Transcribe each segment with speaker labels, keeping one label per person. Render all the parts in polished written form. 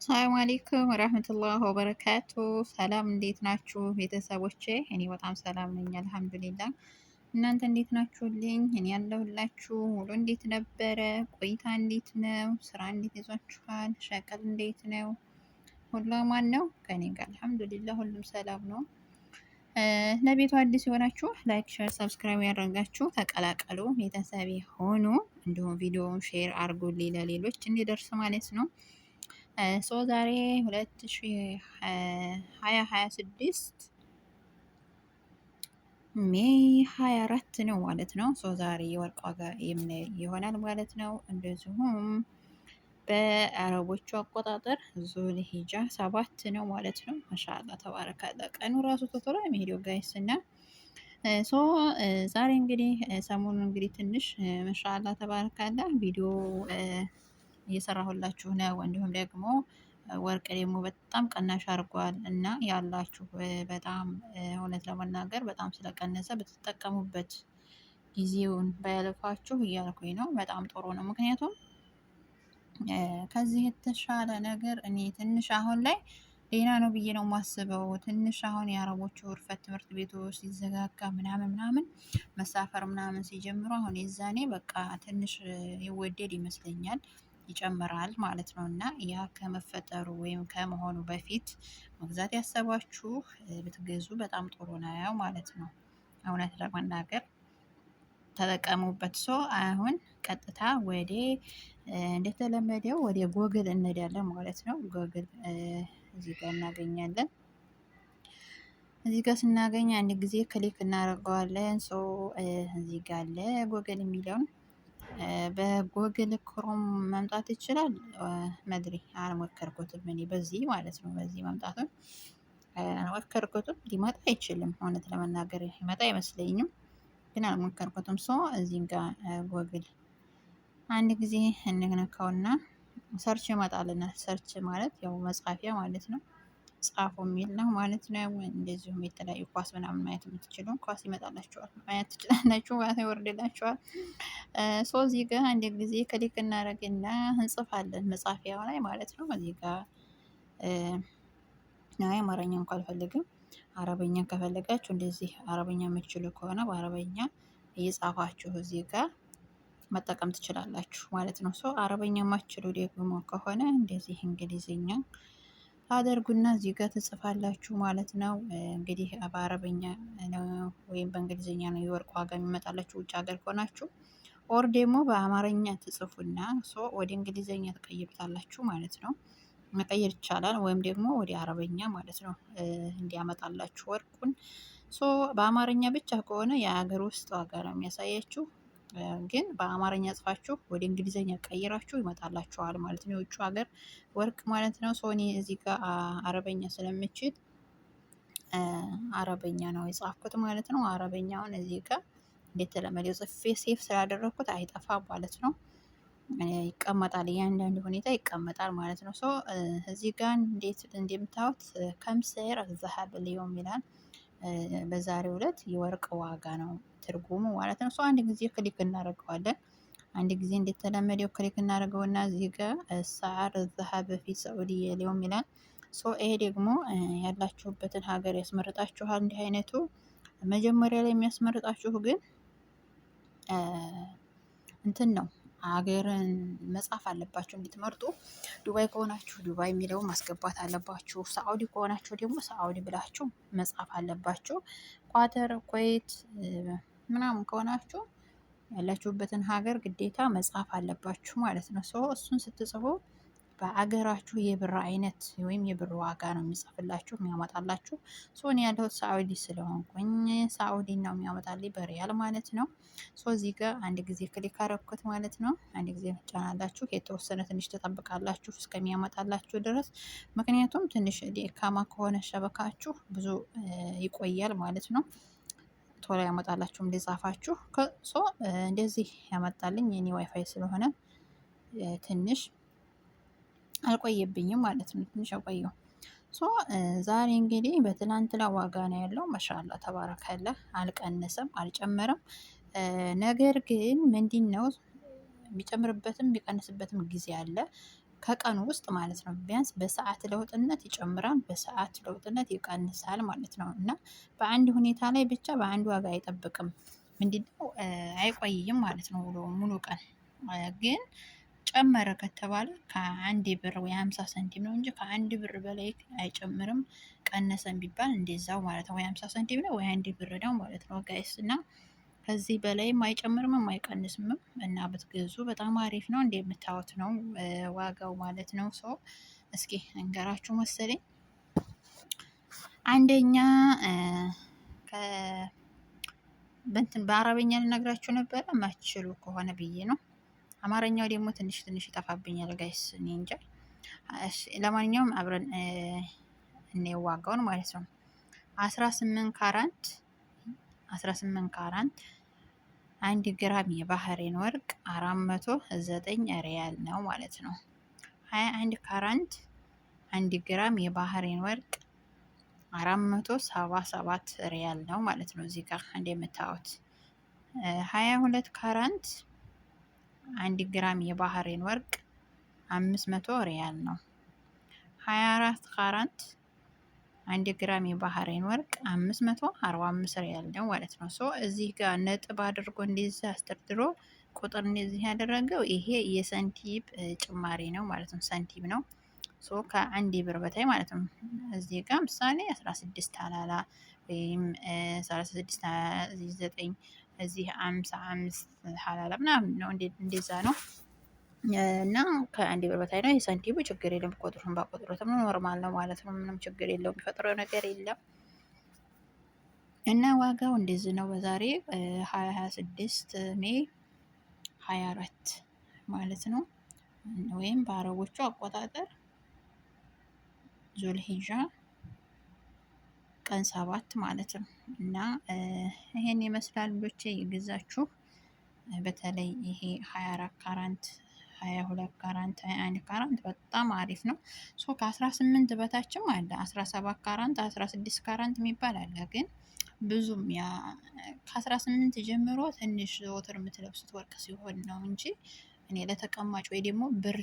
Speaker 1: ሰላም አለይኩም ወራህመቱላህ ወበረካቱ። ሰላም እንዴት ናችሁ ቤተሰቦቼ? እኔ በጣም ሰላም ነኝ አልሐምዱሊላህ። እናንተ እንዴት ናችሁልኝ? እኔ ያለሁላችሁ። ውሎ እንዴት ነበረ? ቆይታ እንዴት ነው? ስራ እንዴት ይዟችኋል? ሸቀል እንዴት ነው? ሁሉ ማን ነው? ከኔ ጋር አልሐምዱሊላህ ሁሉም ሰላም ነው። ለቤቱ አዲስ የሆናችሁ ላይክ፣ ሼር፣ ሰብስክራይብ ያደረጋችሁ ተቀላቀሉ፣ ቤተሰብ ሆኑ። እንዲሁም ቪዲዮውን ሼር አድርጉልኝ ለሌሎች እንዲደርስ ማለት ነው። ዛሬ 2026 ሜይ 24 ነው ማለት ነው። ዛሬ የወርቅ ዋጋ የምናይ ይሆናል ማለት ነው። እንደዚሁም በአረቦቹ አቆጣጠር ዙል ሂጃ 7 ነው ማለት ነው። ማሻአላ ተባረካላ። ቀኑ ራሱ ቶቶሎ የሚሄደው ጋይስ እና ዛሬ እንግዲህ ሰሞኑን እንግዲህ ትንሽ ማሻአላ ተባረካላ ቪዲዮ እየሰራሁላችሁ ነው። እንዲሁም ደግሞ ወርቅ ደግሞ በጣም ቀናሽ አድርጓል እና ያላችሁ በጣም እውነት ለመናገር በጣም ስለቀነሰ ብትጠቀሙበት ጊዜውን ባያልፋችሁ እያልኩኝ ነው። በጣም ጥሩ ነው። ምክንያቱም ከዚህ የተሻለ ነገር እኔ ትንሽ አሁን ላይ ሌላ ነው ብዬ ነው የማስበው። ትንሽ አሁን የአረቦቹ ውርፈት ትምህርት ቤቱ ሲዘጋጋ ምናምን መሳፈር ምናምን ሲጀምሩ አሁን የዛኔ በቃ ትንሽ ይወደድ ይመስለኛል ይጨምራል ማለት ነው። እና ያ ከመፈጠሩ ወይም ከመሆኑ በፊት መግዛት ያሰባችሁ ብትገዙ በጣም ጥሩ ነው ማለት ነው። እውነት ለመናገር ተጠቀሙበት። አሁን ቀጥታ ወደ እንደተለመደው ወደ ጎግል እንሄዳለን ማለት ነው። ጎግል እዚህ ጋር እናገኛለን። እዚህ ጋር ስናገኝ አንድ ጊዜ ክሊክ እናደርገዋለን። እዚህ ጋር አለ ጎግል የሚለውን በጎግል ክሮም መምጣት ይችላል። መድሪ አልሞከርኩትም እኔ በዚህ ማለት ነው። በዚህ መምጣቱን አልሞከርኩትም። ሊመጣ አይችልም። እውነት ለመናገር ይመጣ አይመስለኝም፣ ግን አልሞከርኩትም። እዚህ ጋር ጎግል አንድ ጊዜ እንነካውና ሰርች ይመጣልናል። ሰርች ማለት ያው መጻፊያ ማለት ነው። ጻፉ የሚል ነው ማለት ነው። እንደዚሁም የተለያዩ ኳስ ምናምን ማየት የምትችሉ ኳስ ይመጣላችኋል፣ ማየት ትችላላችሁ ማለት ይወርድላችኋል። እዚህ ጋር አንድ ጊዜ ክሊክ እናደርግና እንጽፋለን መጻፊያው ላይ ማለት ነው። እዚህ ጋር አማርኛ እንኳን አልፈልግም፣ አረበኛ ከፈለጋችሁ እንደዚህ አረበኛ የምትችሉ ከሆነ በአረበኛ እየጻፋችሁ እዚህ ጋር መጠቀም ትችላላችሁ ማለት ነው። አረበኛ የማትችሉ ደግሞ ከሆነ እንደዚህ እንግሊዝኛ ታደርጉና እዚህ ጋር ትጽፋላችሁ ማለት ነው። እንግዲህ በአረበኛ ነው ወይም በእንግሊዝኛ ነው የወርቅ ዋጋ የሚመጣላችሁ ውጭ ሀገር ከሆናችሁ፣ ኦር ደግሞ በአማርኛ ትጽፉና ወደ እንግሊዝኛ ትቀይሩታላችሁ ማለት ነው። መቀየር ይቻላል፣ ወይም ደግሞ ወደ አረበኛ ማለት ነው እንዲያመጣላችሁ ወርቁን። በአማርኛ ብቻ ከሆነ የሀገር ውስጥ ዋጋ ነው የሚያሳያችሁ፣ ግን በአማርኛ ጽፋችሁ ወደ እንግሊዝኛ ቀይራችሁ ይመጣላችኋል ማለት ነው። የውጭ ሀገር ወርቅ ማለት ነው። እኔ እዚህ ጋር አረበኛ ስለምችል አረበኛ ነው የጻፍኩት ማለት ነው። አረበኛውን እዚህ ጋር እንደተለመደው ጽፌ ሴፍ ስላደረግኩት አይጠፋም ማለት ነው። ይቀመጣል፣ እያንዳንዱ ሁኔታ ይቀመጣል ማለት ነው። እዚህ ጋር እንዴት እንደምታዩት ከምሰር ዘሀብ ሊዮም ይላል። በዛሬው ዕለት የወርቅ ዋጋ ነው ትርጉሙ ማለት ነው። አንድ ጊዜ ክሊክ እናደርገዋለን። አንድ ጊዜ እንደተለመደው ክሊክ እናደርገውና እዚህ ጋር ሰዓር ዘሀብ ፊት ሰዑዲ ሊዮም ይላል። ይሄ ደግሞ ያላችሁበትን ሀገር ያስመርጣችኋል። እንዲህ አይነቱ መጀመሪያ ላይ የሚያስመርጣችሁ ግን እንትን ነው፣ ሀገርን መጻፍ አለባችሁ እንድትመርጡ። ዱባይ ከሆናችሁ ዱባይ የሚለውን ማስገባት አለባችሁ። ሳዑዲ ከሆናችሁ ደግሞ ሳዑዲ ብላችሁ መጻፍ አለባችሁ። ኳተር፣ ኩዌት ምናምን ከሆናችሁ ያላችሁበትን ሀገር ግዴታ መጻፍ አለባችሁ ማለት ነው። እሱን ስትጽፉ በአገራችሁ የብር አይነት ወይም የብር ዋጋ ነው የሚጽፍላችሁ የሚያመጣላችሁ። እኔ ያለሁት ሳዑዲ ስለሆንኩኝ ሳዑዲ ነው የሚያመጣልኝ በሪያል ማለት ነው። እዚህ ጋር አንድ ጊዜ ክሊክ አረኩት ማለት ነው። አንድ ጊዜ ጫናላችሁ፣ የተወሰነ ትንሽ ተጠብቃላችሁ እስከሚያመጣላችሁ ድረስ። ምክንያቱም ትንሽ ደካማ ከሆነ ሸበካችሁ ብዙ ይቆያል ማለት ነው። ቶሎ ያመጣላችሁ እንደጻፋችሁ። እንደዚህ ያመጣልኝ የኔ ዋይፋይ ስለሆነ ትንሽ አልቆየብኝም ማለት ነው። ትንሽ አቆየው። ዛሬ እንግዲህ በትናንትና ዋጋ ነው ያለው። ማሻአላ ተባረካላ፣ አልቀነሰም አልጨመረም። ነገር ግን ምንድን ነው የሚጨምርበትም የሚቀንስበትም ጊዜ አለ። ከቀኑ ውስጥ ማለት ነው። ቢያንስ በሰዓት ለውጥነት ይጨምራል፣ በሰዓት ለውጥነት ይቀንሳል ማለት ነው። እና በአንድ ሁኔታ ላይ ብቻ በአንድ ዋጋ አይጠብቅም። ምንድነው አይቆይም ማለት ነው። ሙሉ ቀን ግን ጨመረ ከተባለ ከአንድ ብር ወይ 50 ሳንቲም ነው እንጂ ከአንድ ብር በላይ አይጨምርም። ቀነሰን ቢባል እንደዛው ማለት ነው። ወይ 50 ሳንቲም ነው ወይ አንድ ብር ነው ማለት ነው ጋይስ። እና ከዚህ በላይም አይጨምርም አይቀንስም። እና ብትገዙ በጣም አሪፍ ነው። እንደምታዩት ነው ዋጋው ማለት ነው። ሶ እስኪ እንገራችሁ መሰለኝ አንደኛ በእንትን በአረበኛ ልነግራችሁ ነበረ ማችሉ ከሆነ ብዬ ነው። አማርኛው ደግሞ ትንሽ ትንሽ ይጠፋብኛል ጋይስ፣ እኔ እንጃ። ለማንኛውም አብረን እንዋጋውን ማለት ነው። 18 ካራንት 1 ግራም የባህሬን ወርቅ 409 ሪያል ነው ማለት ነው። 21 ካራንት 1 ግራም የባህሬን ወርቅ 477 ሪያል ነው ማለት ነው። እዚህ ጋር እንደምታዩት 22 ካራንት 1 ግራም የባህሬን ወርቅ 500 ሪያል ነው። 24 ካራንት 1 ግራም የባህሬን ወርቅ 545 ሪያል ነው ማለት ነው። ሶ እዚህ ጋር ነጥብ አድርጎ እንደዚህ አስደርድሮ ቁጥር እንደዚህ ያደረገው ይሄ የሰንቲም ጭማሪ ነው ማለት ነው። ሰንቲም ነው። ሶ ከአንድ ብር በታይ ማለት ነው። እዚህ ጋር ምሳሌ 16 አላላ ወይም 36 እዚህ 55 ሀላላ ምናምን ነው፣ እንደዛ ነው። እና ከአንድ ብር በታይ ነው። የሳንቲሙ ችግር የለም። ቆጥሩን ባቆጥሩትም ኖርማል ነው ማለት ነው። ምንም ችግር የለውም። የሚፈጥረው ነገር የለም። እና ዋጋው እንደዚህ ነው። በዛሬ 2026 ሜይ 24 ማለት ነው። ወይም በአረቦቹ አቆጣጠር ዙልሂጃ ቀን 7 ማለት ነው። እና ይሄን ይመስላል ልጆቼ የገዛችሁ። በተለይ ይሄ 24 ካራንት 22 ካራንት 21 ካራንት በጣም አሪፍ ነው። ሶ ከ18 በታችም አለ 17 ካራንት 16 ካራንት የሚባል አለ። ግን ብዙም ያ ከ18 ጀምሮ ትንሽ ዘወትር የምትለብሱት ወርቅ ሲሆን ነው እንጂ እኔ ለተቀማጭ ወይ ደግሞ ብር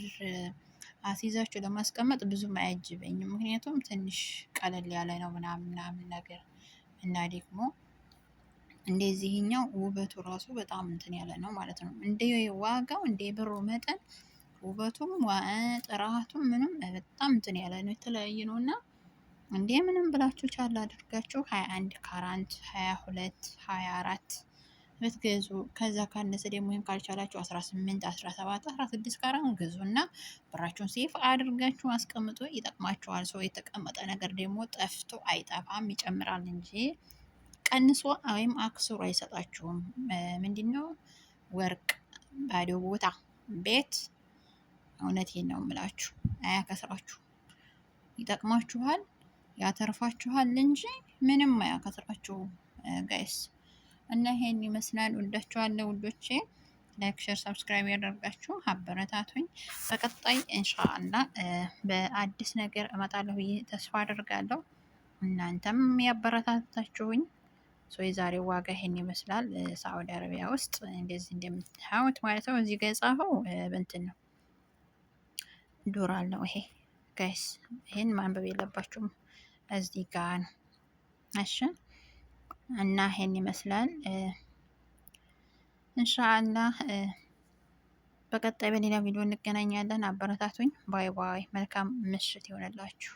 Speaker 1: አስይዛችሁ ለማስቀመጥ ብዙም አያጅበኝም። ምክንያቱም ትንሽ ቀለል ያለ ነው ምናምን ነገር እና ደግሞ እንደዚህኛው ውበቱ ራሱ በጣም እንትን ያለ ነው ማለት ነው። እንደ ዋጋው እንደ ብሩ መጠን ውበቱም ጥራቱም ምንም በጣም እንትን ያለ ነው፣ የተለያየ ነው። እና እንደ ምንም ብላችሁ ቻል አድርጋችሁ 21 ካራንት 22 24 ብትገዙ፣ ከዛ ካነሰ ደግሞ ይሄን ካልቻላችሁ 18 17 16 ካራንት ግዙ እና ብራችሁን ሴፍ አድርጋችሁ አስቀምጦ ይጠቅማችኋል። ሰው የተቀመጠ ነገር ደግሞ ጠፍቶ አይጠፋም፣ ይጨምራል እንጂ ቀንሶ ወይም አክስሮ አይሰጣችሁም። ምንድነው ወርቅ ባዶ ቦታ ቤት፣ እውነቴን ነው የምላችሁ፣ አያከስራችሁ፣ ይጠቅማችኋል፣ ያተርፋችኋል እንጂ ምንም አያከስራችሁ ጋይስ። እና ይሄን ይመስላል። ወዳችኋለሁ ውዶቼ። ላይክ፣ ሼር፣ ሰብስክራይብ ያደርጋችሁ አበረታቱኝ። በቀጣይ ኢንሻአላ በአዲስ ነገር እመጣለሁ ብዬ ተስፋ አደርጋለሁ። እናንተም ያበረታታችሁኝ። የዛሬው ዋጋ ይሄን ይመስላል። ሳዑዲ አረቢያ ውስጥ እንደዚህ እንደምታዩት ማለት ነው። እዚህ ጋር የጻፈው በእንትን ነው፣ ዶላር ነው ይሄ ጋይስ። ይሄን ማንበብ የለባችሁም እዚህ ጋር ነው። እሺ እና ይሄን ይመስላል። ኢንሻአላህ በቀጣይ በሌላ ቪዲዮ እንገናኛለን። አበረታቱኝ። ባይ ባይ። መልካም ምሽት ይሆንላችሁ።